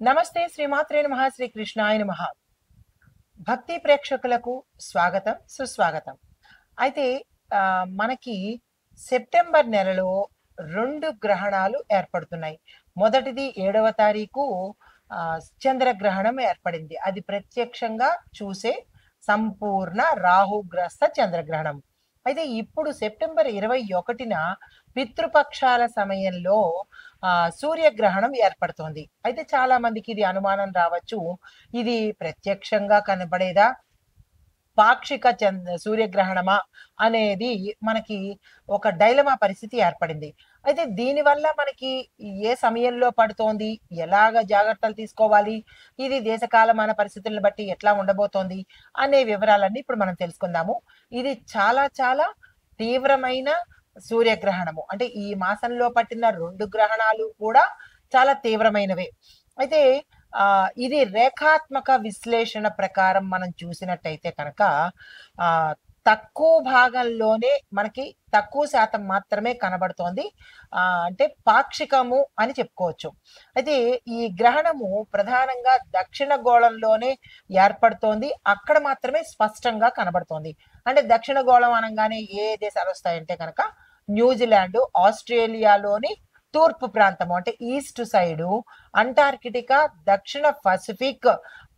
నమస్తే శ్రీమాత్రే నమః శ్రీ కృష్ణాయ నమః. భక్తి ప్రేక్షకులకు స్వాగతం సుస్వాగతం. అయితే మనకి సెప్టెంబర్ నెలలో 2 గ్రహణాలు ఏర్పడుతున్నాయి. మొదటిది 7వ తారీఖు చంద్రగ్రహణం ఏర్పడింది. అది ప్రత్యక్షంగా చూసే సంపూర్ణ రాహుగ్రస్త చంద్రగ్రహణం. అయితే ఇప్పుడు సెప్టెంబర్ 21న పితృపక్షాల సమయంలో సూర్యగ్రహణం ఏర్పడుతోంది. అయితే చాలా మందికి ఇది అనుమానం రావచ్చు. ఇది ప్రత్యక్షంగా కనబడేదా? పాక్షిక సూర్యగ్రహణమా? అనేది మనకి ఒక డైలమా పరిస్థితి ఏర్పడింది. అయితే దీనివల్ల మనకి ఏ సమయంలో పడుతోంది? ఎలాగ జాగ్రత్తలు తీసుకోవాలి? ఇది దేశకాలమాన పరిస్థితులను బట్టి ఎట్లా ఉండబోతోంది? అనే వివరాలన్నీ ఇప్పుడు మనం తెలుసుకుందాము. ఇది చాలా చాలా తీవ్రమైన సూర్యగ్రహణము. అంటే ఈ మాసంలో పట్టిన 2 గ్రహణాలు కూడా చాలా తీవ్రమైనవే. అయితే ఇది రేఖాత్మక విశ్లేషణ ప్రకారం మనం చూసినట్టయితే కనుక తక్కువ భాగంలోనే మనకి తక్కువ శాతం మాత్రమే కనబడుతోంది. అంటే పాక్షికము అని చెప్పుకోవచ్చు. అయితే ఈ గ్రహణము ప్రధానంగా దక్షిణ గోళంలోనే ఏర్పడుతోంది. అక్కడ మాత్రమే స్పష్టంగా కనబడుతోంది. అంటే దక్షిణ గోళం అనంగానే ఏ దేశాలు వస్తాయంటే కనుక న్యూజిలాండ్, ఆస్ట్రేలియాలోని తూర్పు ప్రాంతము అంటే ఈస్ట్ సైడు, అంటార్కిటికా, దక్షిణ పసిఫిక్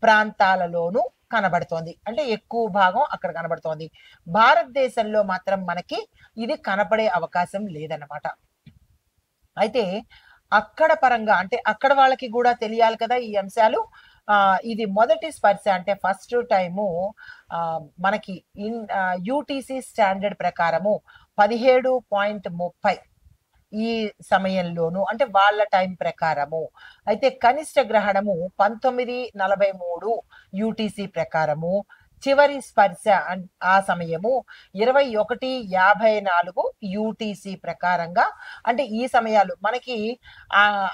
ప్రాంతాలలోనూ కనబడుతోంది. అంటే ఎక్కువ భాగం అక్కడ కనబడుతోంది. భారతదేశంలో మాత్రం మనకి ఇది కనపడే అవకాశం లేదన్నమాట. అయితే అక్కడ పరంగా అంటే అక్కడ వాళ్ళకి కూడా తెలియాలి కదా ఈ అంశాలు. ఇది మొదటి స్పర్శ అంటే ఫస్ట్ టైము మనకి యూటీసీ స్టాండర్డ్ ప్రకారము 17.30 ఈ సమయంలోను అంటే వాళ్ళ టైం ప్రకారము. అయితే కనిష్ట గ్రహణము 19:43 యూటీసీ ప్రకారము. చివరి స్పర్శ ఆ సమయము 21:54 యూటీసీ ప్రకారంగా. అంటే ఈ సమయాలు మనకి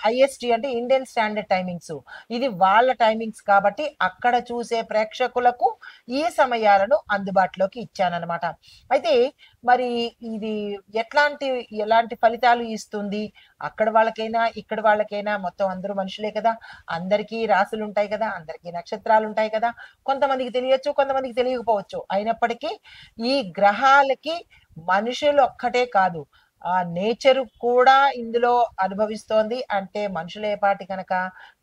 ఐఎస్టీ అంటే ఇండియన్ స్టాండర్డ్ టైమింగ్స్. ఇది వాళ్ళ టైమింగ్స్ కాబట్టి అక్కడ చూసే ప్రేక్షకులకు ఈ సమయాలను అందుబాటులోకి ఇచ్చానన్నమాట. అయితే మరి ఇది ఎలాంటి ఫలితాలు ఇస్తుంది? అక్కడ వాళ్ళకైనా, ఇక్కడ వాళ్ళకైనా మొత్తం అందరూ మనుషులే కదా! అందరికీ రాసులు ఉంటాయి కదా! అందరికీ నక్షత్రాలు ఉంటాయి కదా! కొంతమందికి తెలియచ్చు, కొంతమందికి తెలియకపోవచ్చు. అయినప్పటికీ ఈ గ్రహాలకి మనుషులు ఒక్కటే కాదు, నేచర్ కూడా ఇందులో అనుభవిస్తోంది. అంటే మనుషులే పాటి కనుక.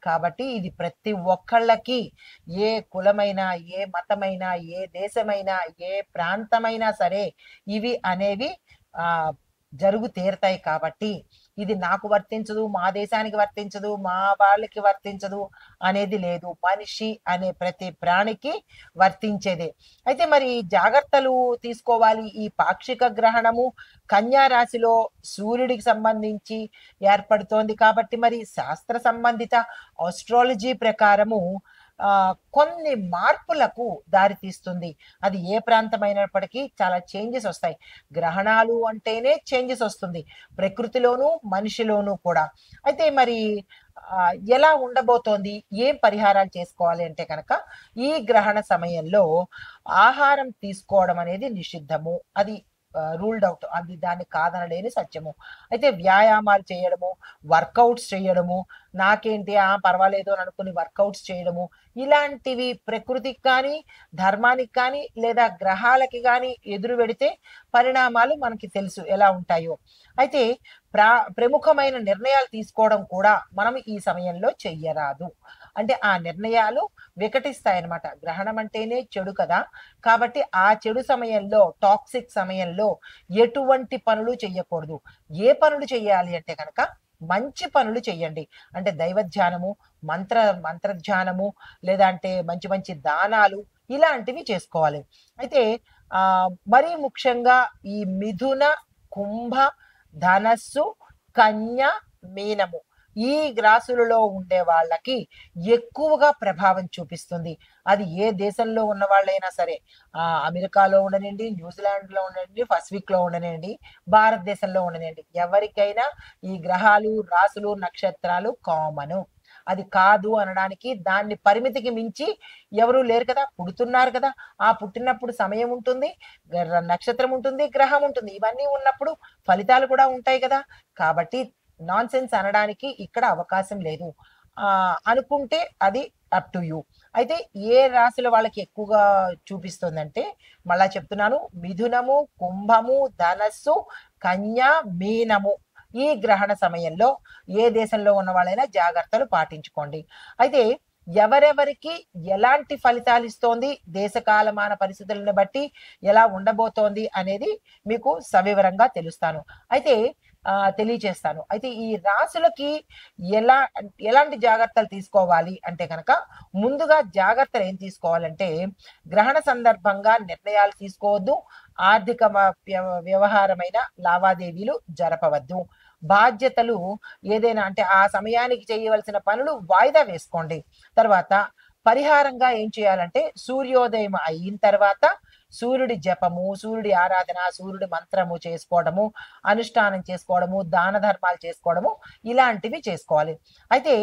కాబట్టి ఇది ప్రతి ఒక్కళ్ళకి ఏ కులమైనా, ఏ మతమైనా, ఏ దేశమైనా, ఏ ప్రాంతమైనా సరే ఇవి అనేవి జరుగు తీరతాయి. కాబట్టి ఇది నాకు వర్తించదు, మా దేశానికి వర్తించదు, మా వాళ్ళకి వర్తించదు అనేది లేదు. మనిషి అనే ప్రతి ప్రాణికి వర్తించేదే. అయితే మరి జాగ్రత్తలు తీసుకోవాలి. ఈ పాక్షిక గ్రహణము కన్యా రాశిలో సూర్యుడికి సంబంధించి ఏర్పడుతోంది కాబట్టి మరి శాస్త్ర సంబంధిత ఆస్ట్రాలజీ ప్రకారము కొన్ని మార్పులకు దారితీస్తుంది. అది ఏ ప్రాంతమైనప్పటికీ చాలా చేంజెస్ వస్తాయి. గ్రహణాలు అంటేనే చేంజెస్ వస్తుంది ప్రకృతిలోనూ, మనిషిలోనూ కూడా. అయితే మరి ఎలా ఉండబోతోంది? ఏం పరిహారాలు చేసుకోవాలి అంటే కనుక ఈ గ్రహణ సమయంలో ఆహారం తీసుకోవడం అనేది నిషిద్ధము. అది రూల్డ్ అవుట్. అది దాన్ని కాదనలేని సత్యము. అయితే వ్యాయామాలు చేయడము, వర్కౌట్స్ చేయడము, నాకేంటి పర్వాలేదు అని అనుకుని వర్కౌట్స్ చేయడము, ఇలాంటివి ప్రకృతికి కానీ, ధర్మానికి కానీ, లేదా గ్రహాలకి కానీ ఎదురు పెడితే పరిణామాలు మనకి తెలుసు ఎలా ఉంటాయో. అయితే ప్రముఖమైన నిర్ణయాలు తీసుకోవడం కూడా మనం ఈ సమయంలో చెయ్యరాదు. అంటే ఆ నిర్ణయాలు వికటిస్తాయన్నమాట. గ్రహణం అంటేనే చెడు కదా! కాబట్టి ఆ చెడు సమయంలో, టాక్సిక్ సమయంలో ఎటువంటి పనులు చెయ్యకూడదు. ఏ పనులు చెయ్యాలి అంటే కనుక మంచి పనులు చెయ్యండి. అంటే దైవధ్యానము, మంత్రధ్యానము, లేదా అంటే మంచి మంచి దానాలు ఇలాంటివి చేసుకోవాలి. అయితే మరీ ముఖ్యంగా ఈ మిథున, కుంభ, ధనస్సు, కన్య, మీనము ఈ రాశులలో ఉండే వాళ్ళకి ఎక్కువగా ప్రభావం చూపిస్తుంది. అది ఏ దేశంలో ఉన్న వాళ్ళైనా సరే, అమెరికాలో ఉండనండి, న్యూజిలాండ్లో ఉండనండి, పసిఫిక్ లో ఉండనండి, భారతదేశంలో ఉండనండి, ఎవరికైనా ఈ గ్రహాలు, రాశులు, నక్షత్రాలు కామను. అది కాదు అనడానికి దాన్ని పరిమితికి మించి ఎవరు లేరు కదా! పుడుతున్నారు కదా! పుట్టినప్పుడు సమయం ఉంటుంది, నక్షత్రం ఉంటుంది, గ్రహం ఉంటుంది. ఇవన్నీ ఉన్నప్పుడు ఫలితాలు కూడా ఉంటాయి కదా! కాబట్టి నాన్‌సెన్స్ అనడానికి ఇక్కడ అవకాశం లేదు. అనుకుంటే అది అప్ టు యూ. అయితే ఏ రాశుల వాళ్ళకి ఎక్కువగా చూపిస్తుందంటే, మళ్ళా చెప్తున్నాను, మిథునము, కుంభము, ధనస్సు, కన్య, మీనము. ఈ గ్రహణ సమయంలో ఏ దేశంలో ఉన్న వాళ్ళైనా జాగ్రత్తలు పాటించుకోండి. అయితే ఎవరెవరికి ఎలాంటి ఫలితాలు ఇస్తోంది, దేశ కాలమాన పరిస్థితులను బట్టి ఎలా ఉండబోతోంది అనేది మీకు సవివరంగా తెలియచేస్తాను. అయితే ఈ రాశులకి ఎలా ఎలాంటి జాగ్రత్తలు తీసుకోవాలి అంటే కనుక, ముందుగా జాగ్రత్తలు ఏం తీసుకోవాలంటే, గ్రహణ సందర్భంగా నిర్ణయాలు తీసుకోవద్దు. ఆర్థిక వ్యవహారమైన లావాదేవీలు జరపవద్దు. బాధ్యతలు ఏదైనా అంటే ఆ సమయానికి చేయవలసిన పనులు వాయిదా వేసుకోండి. తర్వాత పరిహారంగా ఏం చేయాలంటే, సూర్యోదయం అయిన తర్వాత సూర్యుడి జపము, సూర్యుడి ఆరాధన, సూర్యుడి మంత్రము చేసుకోవడము, అనుష్ఠానం చేసుకోవడము, దాన ధర్మాలు చేసుకోవడము, ఇలాంటివి చేసుకోవాలి. అయితే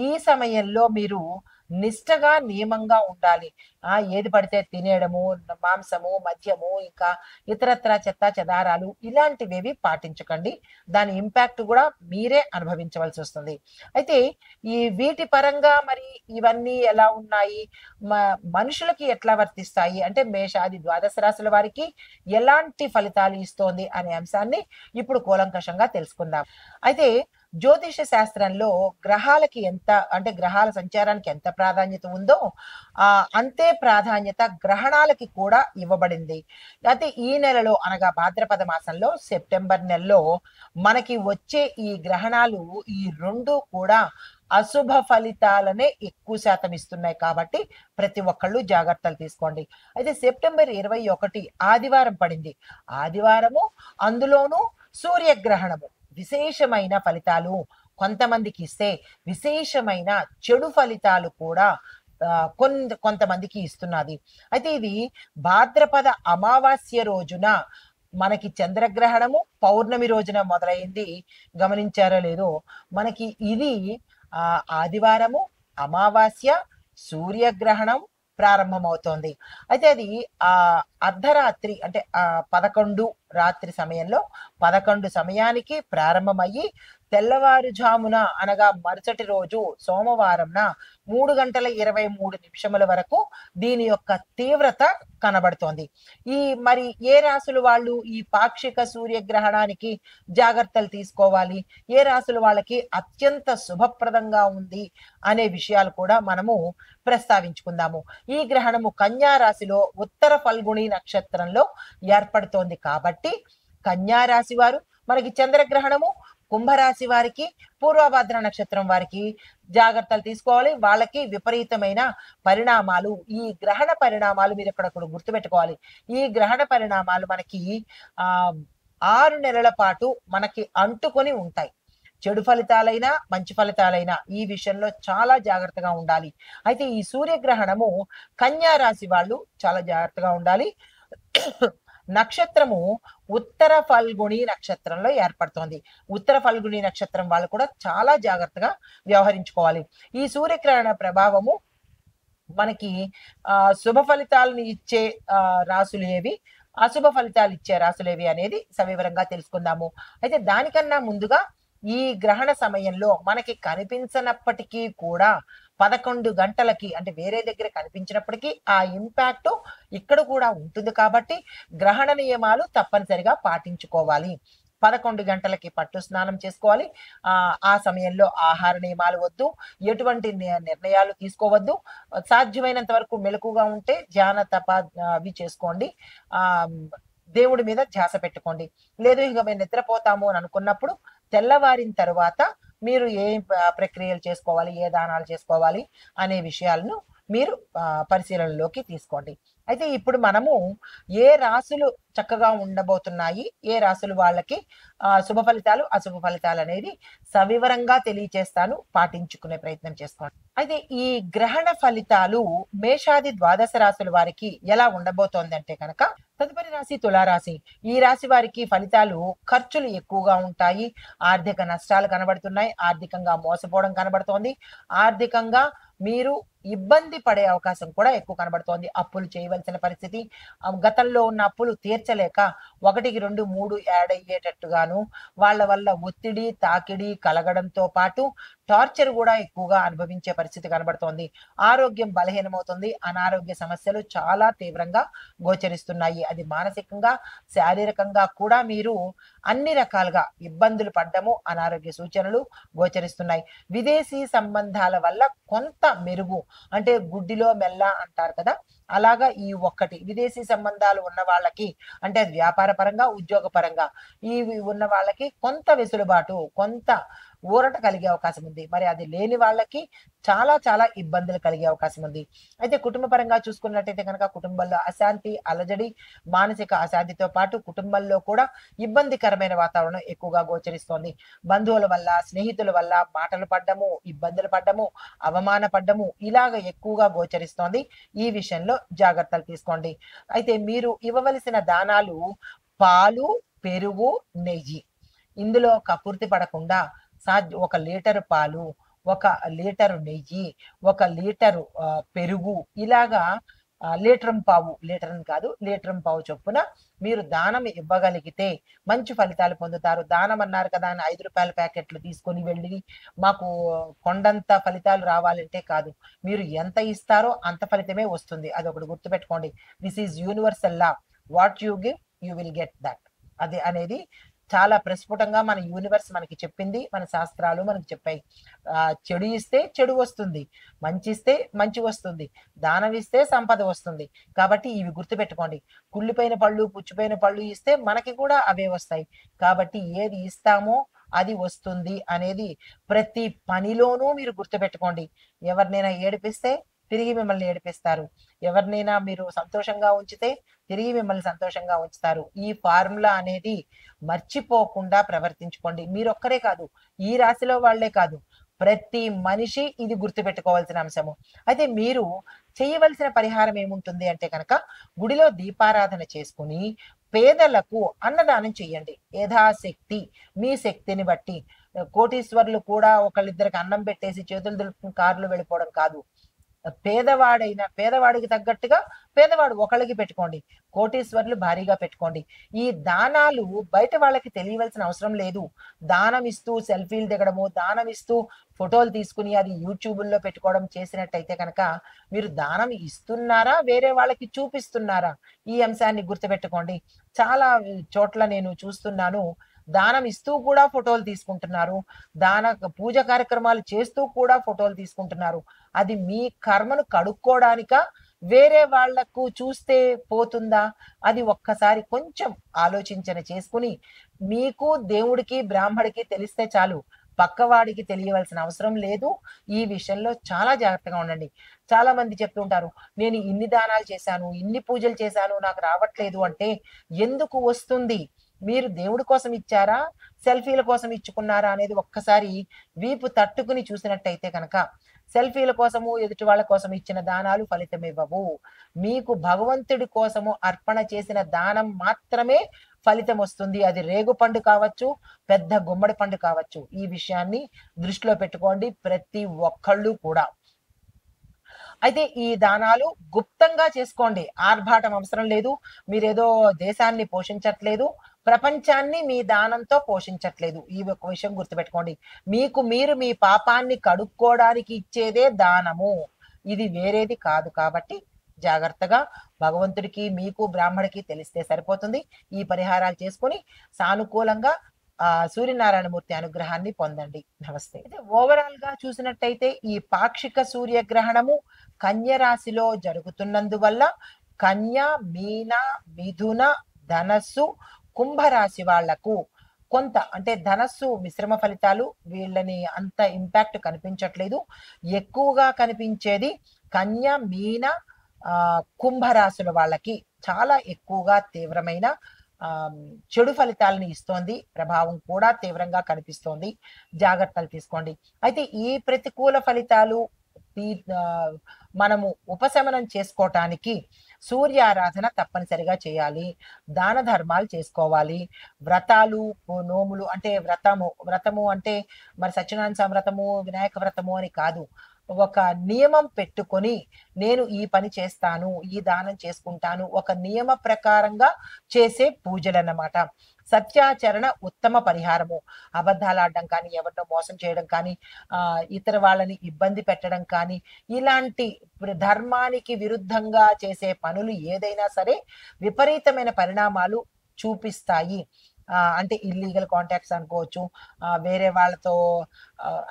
ఈ సమయంలో మీరు నిష్టగా, నియమంగా ఉండాలి. ఏది పడితే తినేయడము, మాంసము, మద్యము, ఇంకా ఇతరత్రా చెత్తా చెదారాలు ఇలాంటివేవి పాటించకండి. దాని ఇంపాక్ట్ కూడా మీరే అనుభవించవలసి వస్తుంది. అయితే వీటి పరంగా మరి ఇవన్నీ ఎలా ఉన్నాయి, మనుషులకి ఎట్లా వర్తిస్తాయి అంటే, మేషాది ద్వాదశ రాశుల వారికి ఎలాంటి ఫలితాలు ఇస్తోంది అనే అంశాన్ని ఇప్పుడు కూలంకషంగా తెలుసుకుందాం. అయితే జ్యోతిష శాస్త్రంలో గ్రహాలకి ఎంత అంటే గ్రహాల సంచారానికి ఎంత ప్రాధాన్యత ఉందో అంతే ప్రాధాన్యత గ్రహణాలకి కూడా ఇవ్వబడింది. అయితే ఈ నెలలో అనగా భాద్రపద మాసంలో సెప్టెంబర్ నెలలో మనకి వచ్చే ఈ గ్రహణాలు ఈ రెండు కూడా అశుభ ఫలితాలనే ఎక్కువ శాతం ఇస్తున్నాయి. కాబట్టి ప్రతి ఒక్కళ్ళు జాగ్రత్తలు తీసుకోండి. అయితే సెప్టెంబర్ 21 ఆదివారం పడింది. ఆదివారము, అందులోనూ సూర్యగ్రహణము. విశేషమైన ఫలితాలు కొంతమందికి ఇస్తే, విశేషమైన చెడు ఫలితాలు కూడా కొంతమందికి ఇస్తున్నది. అయితే ఇది భాద్రపద అమావాస్య రోజున మనకి చంద్రగ్రహణము పౌర్ణమి రోజున మొదలైంది. గమనించారో లేదో, మనకి ఇది ఆదివారము, అమావాస్య, సూర్యగ్రహణం ప్రారంభమవుతోంది. అయితే అది అర్ధరాత్రి అంటే 11 రాత్రి సమయంలో 11 సమయానికి ప్రారంభమయ్యి తెల్లవారుజామున అనగా మరుసటి రోజు సోమవారంన 3:23 వరకు దీని యొక్క తీవ్రత కనబడుతోంది. మరి ఏ రాశులు వాళ్ళు ఈ పాక్షిక సూర్యగ్రహణానికి జాగ్రత్తలు తీసుకోవాలి, ఏ రాశుల వాళ్ళకి అత్యంత శుభప్రదంగా ఉంది అనే విషయాలు కూడా మనము ప్రస్తావించుకుందాము. ఈ గ్రహణము కన్యా రాశిలో ఉత్తర ఫల్గుణి నక్షత్రంలో ఏర్పడుతోంది. కాబట్టి కన్యా రాశి వారు మనకి చంద్రగ్రహణము, కుంభరాశి వారికి పూర్వభద్ర నక్షత్రం వారికి జాగ్రత్తలు తీసుకోవాలి. వాళ్ళకి విపరీతమైన పరిణామాలు, ఈ గ్రహణ పరిణామాలు మీరు ఇక్కడ గుర్తుపెట్టుకోవాలి. ఈ గ్రహణ పరిణామాలు మనకి 6 నెలల పాటు మనకి అంటుకొని ఉంటాయి. చెడు ఫలితాలైనా మంచి ఫలితాలైనా ఈ విషయంలో చాలా జాగ్రత్తగా ఉండాలి. అయితే ఈ సూర్యగ్రహణము కన్యా రాశి వాళ్ళు చాలా జాగ్రత్తగా ఉండాలి. నక్షత్రము ఉత్తర ఫల్గుణి నక్షత్రంలో ఏర్పడుతోంది. ఉత్తర ఫల్గుణి నక్షత్రం వాళ్ళు కూడా చాలా జాగ్రత్తగా వ్యవహరించుకోవాలి. ఈ సూర్యగ్రహణ ప్రభావము మనకి శుభ ఫలితాలను ఇచ్చే రాశులు ఏవి, అశుభ ఫలితాలు ఇచ్చే రాశులు ఏవి అనేది సవివరంగా తెలుసుకుందాము. అయితే దానికన్నా ముందుగా ఈ గ్రహణ సమయంలో మనకి కనిపించనప్పటికీ కూడా 11 గంటలకి అంటే వేరే దగ్గర కనిపించినప్పటికీ ఆ ఇంపాక్ట్ ఇక్కడ కూడా ఉంటుంది. కాబట్టి గ్రహణ నియమాలు తప్పనిసరిగా పాటించుకోవాలి. 11 గంటలకి పట్టు స్నానం చేసుకోవాలి. ఆ సమయంలో ఆహార నియమాలు వద్దు, ఎటువంటి నిర్ణయాలు తీసుకోవద్దు. సాధ్యమైనంత వరకు మెలకుగా ఉంటే ధ్యాన తప అవి చేసుకోండి. దేవుడి మీద ధ్యాస పెట్టుకోండి. లేదు ఇక మేము నిద్రపోతాము అని అనుకున్నప్పుడు తెల్లవారిన తరువాత మీరు ఏ ప్రక్రియలు చేసుకోవాలి, ఏ దానాలు చేసుకోవాలి అనే విషయాలను మీరు పరిశీలనలోకి తీసుకోండి. అయితే ఇప్పుడు మనము ఏ రాశులు చక్కగా ఉండబోతున్నాయి, ఏ రాశులు వాళ్ళకి శుభ ఫలితాలు, అశుభ ఫలితాలు అనేది సవివరంగా తెలియచేస్తాను. పాటించుకునే ప్రయత్నం చేసుకోండి. అయితే ఈ గ్రహణ ఫలితాలు మేషాది ద్వాదశ రాశుల వారికి ఎలా ఉండబోతోంది అంటే కనుక, తదుపరి రాశి తులారాశి. ఈ రాశి వారికి ఫలితాలు ఖర్చులు ఎక్కువగా ఉంటాయి. ఆర్థిక నష్టాలు కనబడుతున్నాయి. ఆర్థికంగా మోసపోవడం కనబడుతోంది. ఆర్థికంగా మీరు ఇబ్బంది పడే అవకాశం కూడా ఎక్కువ కనబడుతోంది. అప్పులు చేయవలసిన పరిస్థితి, గతంలో ఉన్న అప్పులు తీర్చలేక 1, 2, 3 యాడ్ అయ్యేటట్టుగాను, వాళ్ళ వల్ల ఒత్తిడి తాకిడి కలగడంతో పాటు టార్చర్ కూడా ఎక్కువగా అనుభవించే పరిస్థితి కనబడుతోంది. ఆరోగ్యం బలహీనమవుతుంది. అనారోగ్య సమస్యలు చాలా తీవ్రంగా గోచరిస్తున్నాయి. అది మానసికంగా, శారీరకంగా కూడా మీరు అన్ని రకాలుగా ఇబ్బందులు పడ్డము అనారోగ్య సూచనలు గోచరిస్తున్నాయి. విదేశీ సంబంధాల వల్ల కొంత మెరుగు, అంటే గుడ్డిలో మెల్ల అంటారు కదా, అలాగా ఈ ఒక్కటి విదేశీ సంబంధాలు ఉన్న వాళ్ళకి, అంటే అది వ్యాపార పరంగా, ఉద్యోగ పరంగా ఇవి ఉన్న వాళ్ళకి కొంత వెసులుబాటు, కొంత ఊరట కలిగే అవకాశం ఉంది. మరి అది లేని వాళ్ళకి చాలా చాలా ఇబ్బందులు కలిగే అవకాశం ఉంది. అయితే కుటుంబ పరంగా చూసుకున్నట్టయితే కనుక కుటుంబంలో అశాంతి, అలజడి, మానసిక అశాంతితో పాటు కుటుంబంలో కూడా ఇబ్బందికరమైన వాతావరణం ఎక్కువగా గోచరిస్తోంది. బంధువుల వల్ల, స్నేహితుల వల్ల మాటలు పడ్డము, ఇబ్బందులు పడ్డము, అవమాన పడ్డము ఇలాగ ఎక్కువగా గోచరిస్తోంది. ఈ విషయంలో జాగ్రత్తలు తీసుకోండి. అయితే మీరు ఇవ్వవలసిన దానాలు పాలు, పెరుగు, నెయ్యి. ఇందులో కక్కుర్తి పడకుండా 1 లీటరు పాలు, 1 లీటరు నెయ్యి, 1 లీటరు పెరుగు ఇలాగా లీటరని కాదు, లీటరం పావు చొప్పున మీరు దానం ఇవ్వగలిగితే మంచి ఫలితాలు పొందుతారు. దానం అన్నారు కదా అని రూ. 5 ప్యాకెట్లు తీసుకొని వెళ్ళి మాకు కొండంత ఫలితాలు రావాలంటే కాదు. మీరు ఎంత ఇస్తారో అంత ఫలితమే వస్తుంది. అదొకటి గుర్తుపెట్టుకోండి. This is universal law. What you give you will get that. అది అనేది చాలా ప్రస్ఫుటంగా మన యూనివర్స్ మనకి చెప్పింది, మన శాస్త్రాలు మనకి చెప్పాయి. చెడు ఇస్తే చెడు వస్తుంది, మంచి ఇస్తే మంచి వస్తుంది, దానం ఇస్తే సంపద వస్తుంది. కాబట్టి ఇవి గుర్తుపెట్టుకోండి. కుళ్ళిపోయిన పళ్ళు, పుచ్చిపోయిన పళ్ళు ఇస్తే మనకి కూడా అవే వస్తాయి. కాబట్టి ఏది ఇస్తామో అది వస్తుంది అనేది ప్రతి పనిలోనూ మీరు గుర్తుపెట్టుకోండి. ఎవరినైనా ఏడిపిస్తే తిరిగి మిమ్మల్ని ఏడిపిస్తారు. ఎవరినైనా మీరు సంతోషంగా ఉంచితే తిరిగి మిమ్మల్ని సంతోషంగా ఉంచుతారు. ఈ ఫార్ములా అనేది మర్చిపోకుండా ప్రవర్తించుకోండి. మీరొక్కరే కాదు, ఈ రాశిలో వాళ్లే కాదు, ప్రతి మనిషి ఇది గుర్తుపెట్టుకోవాల్సిన అంశము. అయితే మీరు చేయవలసిన పరిహారం ఏముంటుంది అంటే కనుక గుడిలో దీపారాధన చేసుకుని పేదలకు అన్నదానం చెయ్యండి. యథాశక్తి మీ శక్తిని బట్టి. కోటీశ్వరులు కూడా ఒకళ్ళిద్దరికి అన్నం పెట్టేసి చేతులు దులుపుకుని కారులో వెళ్ళిపోవడం కాదు. పేదవాడికి తగ్గట్టుగా పేదవాడు ఒకళ్ళకి పెట్టుకోండి. కోటీశ్వరులు భారీగా పెట్టుకోండి. ఈ దానాలు బయట వాళ్ళకి తెలియవలసిన అవసరం లేదు. దానం ఇస్తూ సెల్ఫీలు దిగడము, దానం ఇస్తూ ఫోటోలు తీసుకుని అది యూట్యూబుల్లో పెట్టుకోవడం చేసినట్టయితే కనుక మీరు దానం ఇస్తున్నారా, వేరే వాళ్ళకి చూపిస్తున్నారా? ఈ అంశాన్ని గుర్తుపెట్టుకోండి. చాలా చోట్ల నేను చూస్తున్నాను, దానం ఇస్తూ కూడా ఫోటోలు తీసుకుంటున్నారు, పూజ కార్యక్రమాలు చేస్తూ కూడా ఫోటోలు తీసుకుంటున్నారు. అది మీ కర్మను కడుక్కోవడానికా, వేరే వాళ్లకు చూస్తే పోతుందా? అది ఒక్కసారి కొంచెం ఆలోచించన చేసుకుని మీకు, దేవుడికి, బ్రాహ్మడికి తెలిస్తే చాలు. పక్కవాడికి తెలియవలసిన అవసరం లేదు. ఈ విషయంలో చాలా జాగ్రత్తగా ఉండండి. చాలా మంది చెప్తుంటారు, నేను ఇన్ని దానాలు చేశాను, ఇన్ని పూజలు చేశాను, నాకు రావట్లేదు అంటే ఎందుకు వస్తుంది? మీరు దేవుడి కోసం ఇచ్చారా, సెల్ఫీల కోసం ఇచ్చుకున్నారా అనేది ఒక్కసారి వీపు తట్టుకుని చూసినట్టయితే కనుక సెల్ఫీల కోసము, ఎదుటి వాళ్ళ కోసం ఇచ్చిన దానాలు ఫలితమివ్వవు. మీకు భగవంతుడి కోసము అర్పణ చేసిన దానం మాత్రమే ఫలితం వస్తుంది. అది రేగు పండు కావచ్చు, పెద్ద గుమ్మడి పండు కావచ్చు. ఈ విషయాన్ని దృష్టిలో పెట్టుకోండి ప్రతి ఒక్కళ్ళు కూడా. అయితే ఈ దానాలు గుప్తంగా చేసుకోండి. ఆర్భాటం అవసరం లేదు. మీరేదో దేశాన్ని పోషించట్లేదు, ప్రపంచాన్ని మీ దానంతో పోషించట్లేదు. ఈ ఒక విషయం గుర్తుపెట్టుకోండి. మీకు మీరు మీ పాపాన్ని కడుక్కోవడానికి ఇచ్చేదే దానము, ఇది వేరేది కాదు. కాబట్టి జాగ్రత్తగా భగవంతుడికి, మీకు, బ్రాహ్మడికి తెలిస్తే సరిపోతుంది. ఈ పరిహారాలు చేసుకొని సానుకూలంగా సూర్యనారాయణమూర్తి అనుగ్రహాన్ని పొందండి. నమస్తే. అయితే ఓవరాల్ గా చూసినట్టయితే ఈ పాక్షిక సూర్యగ్రహణము కన్య రాశిలో జరుగుతున్నందువల్ల కన్య, మీన, మిథున, ధనస్సు, కుంభరాశి వాళ్లకు కొంత, అంటే ధనస్సు మిశ్రమ ఫలితాలు, వీళ్ళని అంత ఇంపాక్ట్ కనిపించట్లేదు. ఎక్కువగా కనిపించేది కన్య, మీన, కుంభరాశుల వాళ్ళకి చాలా ఎక్కువగా తీవ్రమైన చెడు ఫలితాలను ఇస్తోంది. ప్రభావం కూడా తీవ్రంగా కనిపిస్తోంది. జాగ్రత్తలు తీసుకోండి. అయితే ఈ ప్రతికూల ఫలితాలు మనము ఉపశమనం చేసుకోవటానికి సూర్యారాధన తప్పనిసరిగా చేయాలి. దాన ధర్మాలు చేసుకోవాలి. వ్రతాలు, నోములు, అంటే వ్రతము అంటే మరి సత్యనారాయణ వ్రతము, వినాయక వ్రతము అని కాదు. ఒక నియమం పెట్టుకొని, నేను ఈ పని చేస్తాను, ఈ దానం చేసుకుంటాను. ఒక నియమ ప్రకారంగా చేసే పూజలన్నమాట. సత్యాచరణ ఉత్తమ పరిహారము. అబద్ధాలాడడం కానీ, ఎవరినో మోసం చేయడం కానీ, ఇతర వాళ్ళని ఇబ్బంది పెట్టడం కానీ, ఇలాంటి ధర్మానికి విరుద్ధంగా చేసే పనులు ఏదైనా సరే విపరీతమైన పరిణామాలు చూపిస్తాయి. అంటే ఇల్లీగల్ కాంటాక్ట్స్ అనుకోవచ్చు. వేరే వాళ్ళతో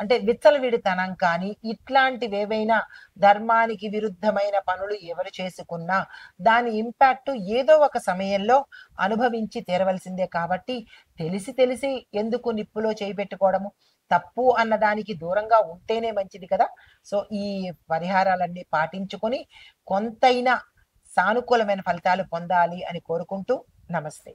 అంటే విచ్చలవిడితనం కానీ, ఇట్లాంటివేవైనా ధర్మానికి విరుద్ధమైన పనులు ఎవరు చేసుకున్నా, దాని ఇంపాక్ట్ ఏదో ఒక సమయంలో అనుభవించి తీరవలసిందే కాబట్టి, తెలిసి తెలిసి ఎందుకు నిప్పులో చేయి పెట్టుకోవడము? తప్పు అన్న దానికి దూరంగా ఉంటేనే మంచిది కదా! సో, ఈ పరిహారాలన్నీ పాటించుకొని, కొంతైనా సానుకూలమైన ఫలితాలు పొందాలి అని కోరుకుంటూ నమస్తే.